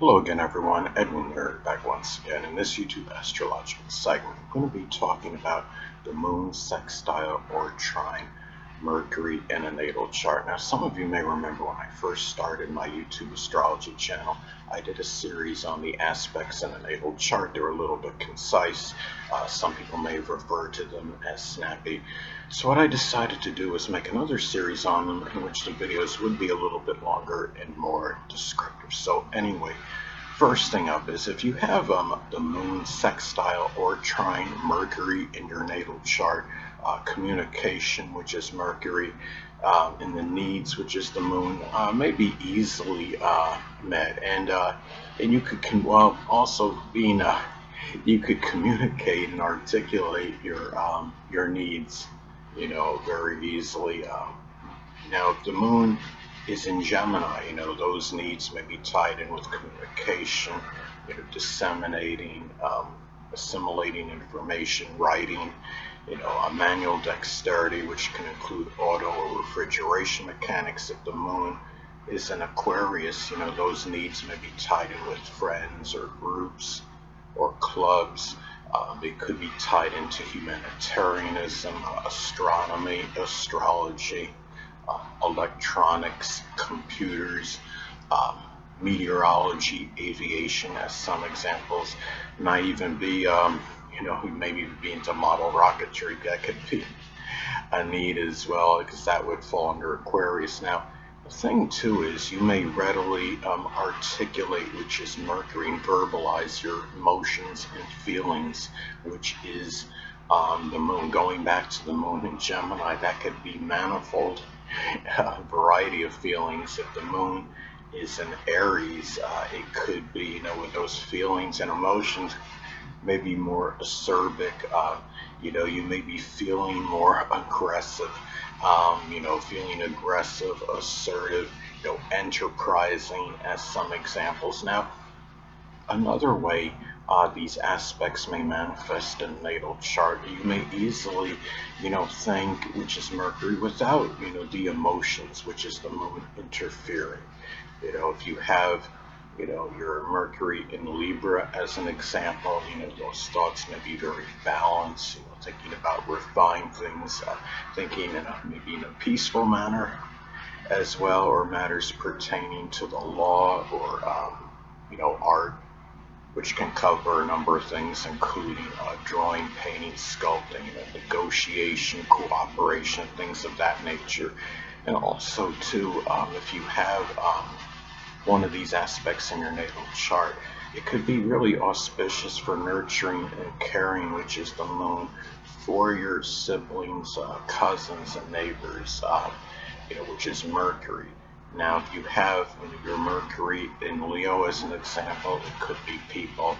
Hello again, everyone. Edwin Learnard back once again. In this YouTube astrological segment, I'm going to be talking about the moon sextile or trine Mercury in a natal chart. Now, some of you may remember when I first started my YouTube astrology channel, I did a series on the aspects in a natal chart. They were a little bit concise. Some people may have referred to them as snappy. So what I decided to do was make another series on them in which the videos would be a little bit longer and more descriptive. So anyway, first thing up is if you have the moon sextile or trine Mercury in your natal chart, communication, which is Mercury, and the needs, which is the moon, may be easily met, and you could also being you could communicate and articulate your needs, very easily. Now, if the moon is in Gemini, those needs may be tied in with communication, disseminating, assimilating information, writing, a manual dexterity, which can include auto or refrigeration mechanics. If the moon is in Aquarius, those needs may be tied in with friends or groups or clubs. They could be tied into humanitarianism, astronomy, astrology, electronics, computers, meteorology, aviation as some examples. Might even be, maybe be into model rocketry. That could be a need as well, because that would fall under Aquarius. Now, the thing too is you may readily articulate, which is Mercury, and verbalize your emotions and feelings, which is the moon. Going back to the moon in Gemini, that could be manifold variety of feelings. If the moon is in Aries, it could be, with those feelings and emotions, maybe more acerbic. You may be feeling more aggressive, feeling aggressive, assertive, enterprising as some examples. Now, another way these aspects may manifest in natal chart, you may easily, think, which is Mercury, without, the emotions, which is the moon, interfering. If you have, your Mercury in Libra as an example, those thoughts may be very balanced, thinking about refined things, thinking maybe in a peaceful manner as well, or matters pertaining to the law or, art, which can cover a number of things, including drawing, painting, sculpting, negotiation, cooperation, things of that nature. And also, too, if you have one of these aspects in your natal chart, it could be really auspicious for nurturing and caring, which is the moon, for your siblings, cousins, and neighbors, which is Mercury. Now, if you have your Mercury in Leo as an example, it could be people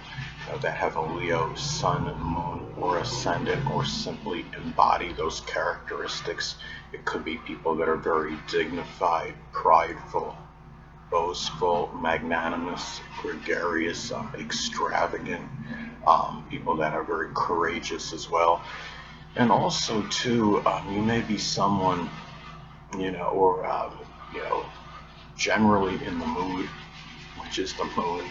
that have a Leo sun, moon, or ascendant, or simply embody those characteristics. It could be people that are very dignified, prideful, boastful, magnanimous, gregarious, extravagant, people that are very courageous as well. And also, too, you may be someone, or, generally in the mood, which is the moon,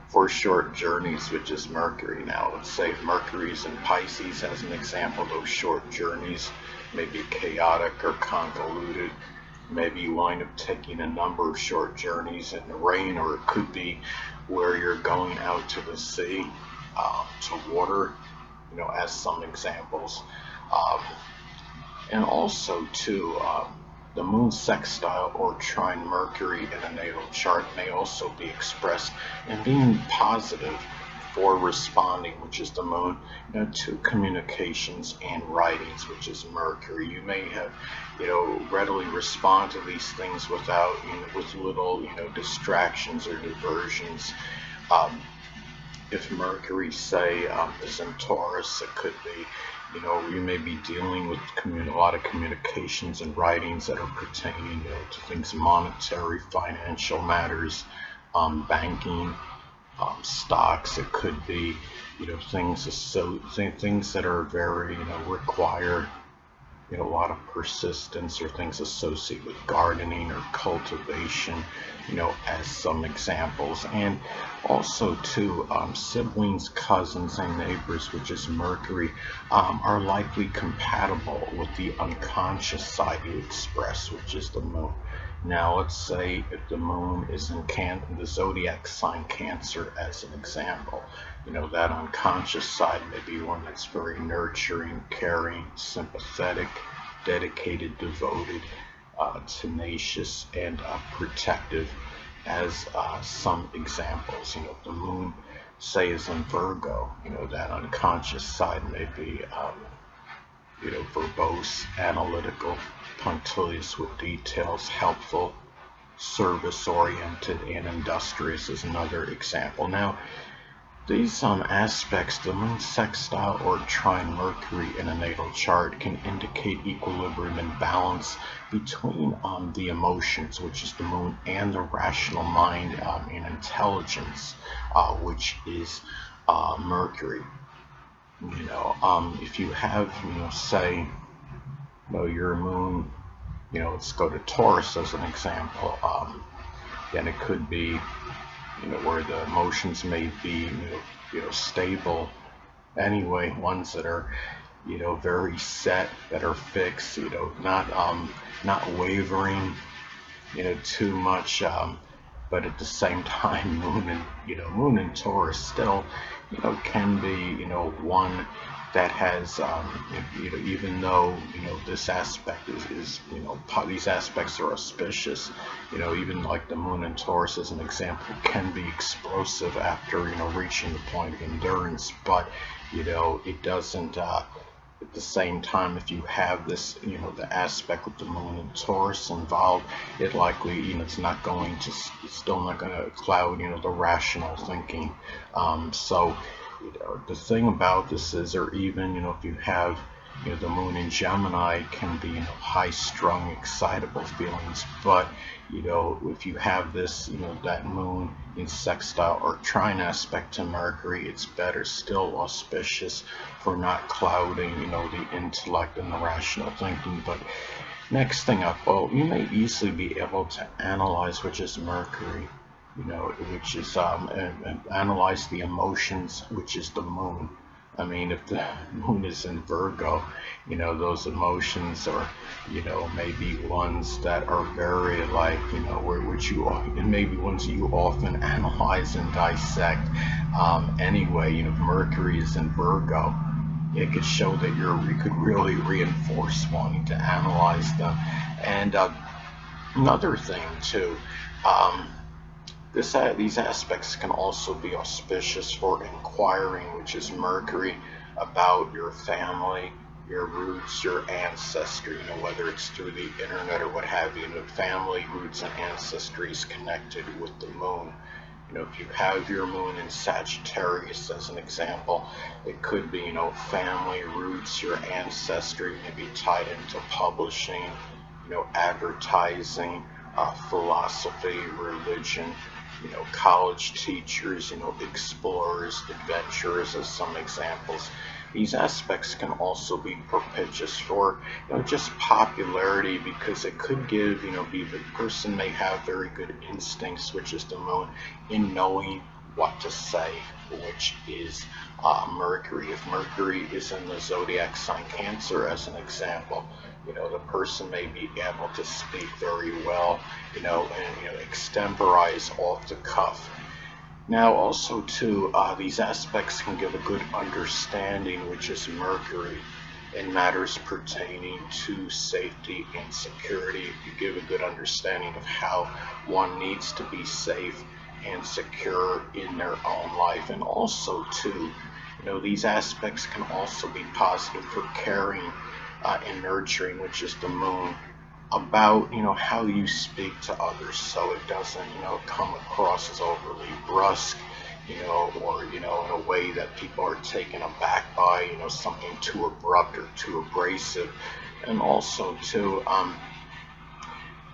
for short journeys, which is Mercury. Now, let's say Mercury's in Pisces as an example. Those short journeys may be chaotic or convoluted. Maybe you wind up taking a number of short journeys in the rain, or it could be where you're going out to the sea, to water, as some examples. And also, too, the moon sextile or trine Mercury in a natal chart may also be expressed in being positive for responding, which is the moon, to communications and writings, which is Mercury. You may have, readily respond to these things without, with little, distractions or diversions. If Mercury, say, is in Taurus, it could be, you may be dealing with a lot of communications and writings that are pertaining, to things monetary, financial matters, banking, stocks. It could be, things that are very, require, a lot of persistence, or things associated with gardening or cultivation, as some examples. And also too, siblings, cousins, and neighbors, which is Mercury, are likely compatible with the unconscious side you express, which is the moon. Now, let's say if the moon is in the zodiac sign Cancer, as an example, that unconscious side may be one that's very nurturing, caring, sympathetic, dedicated, devoted, tenacious, and protective, as some examples. The moon, say, is in Virgo, that unconscious side may be, verbose, analytical, punctilious with details, helpful, service-oriented, and industrious is another example. Now, these aspects, the moon sextile or trine Mercury in a natal chart, can indicate equilibrium and balance between the emotions, which is the moon, and the rational mind and intelligence, which is Mercury. If you have, say, your moon, let's go to Taurus as an example, then it could be, where the emotions may be, stable anyway, ones that are, very set, that are fixed, not wavering, too much, but at the same time, moon and Taurus still, can be, one that has, even though, this aspect is these aspects are auspicious, even like the moon and Taurus as an example, can be explosive after, reaching the point of endurance, but, it doesn't, at the same time, if you have this, the aspect with the moon and Taurus involved, it likely, it's still not going to cloud, the rational thinking. So, the thing about this is, or even, if you have, the moon in Gemini, can be, high-strung, excitable feelings, but, if you have this, that moon in sextile or trine aspect to Mercury, it's better, still auspicious for not clouding, the intellect and the rational thinking. But next thing up, well, you may easily be able to analyze, which is Mercury, which is and analyze the emotions, which is the moon. I mean, if the moon is in Virgo, those emotions are, maybe ones that are very like, and maybe ones you often analyze and dissect. Anyway, if Mercury is in Virgo, it could show that you could really reinforce wanting to analyze them. And another thing too, these aspects can also be auspicious for inquiring, which is Mercury, about your family, your roots, your ancestry, whether it's through the internet or what have you. Family, roots, and ancestry is connected with the moon. If you have your moon in Sagittarius as an example, it could be, family, roots, your ancestry may be tied into publishing, advertising, philosophy, religion, college teachers, explorers, adventurers as some examples. These aspects can also be propitious for, just popularity, because it could give, the person may have very good instincts, which is the moon, in knowing what to say, which is Mercury. If Mercury is in the zodiac sign Cancer, as an example, the person may be able to speak very well, and extemporize off the cuff. Now, also too, these aspects can give a good understanding, which is Mercury, in matters pertaining to safety and security. You give a good understanding of how one needs to be safe and secure in their own life. And also too, these aspects can also be positive for caring and nurturing, which is the moon, about, how you speak to others, so it doesn't, come across as overly brusque, or, in a way that people are taken aback by, something too abrupt or too abrasive. And also too,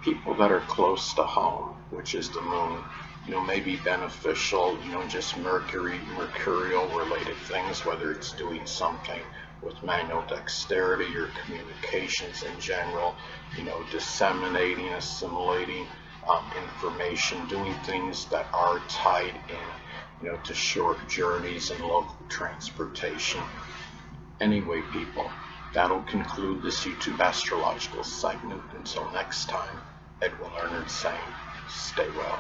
people that are close to home, which is the moon, may be beneficial, just mercurial related things, whether it's doing something with manual dexterity or communications in general, disseminating, assimilating, information, doing things that are tied in, to short journeys and local transportation. Anyway, people, that'll conclude this YouTube astrological segment. Until next time, Edwin Learnard saying, stay well.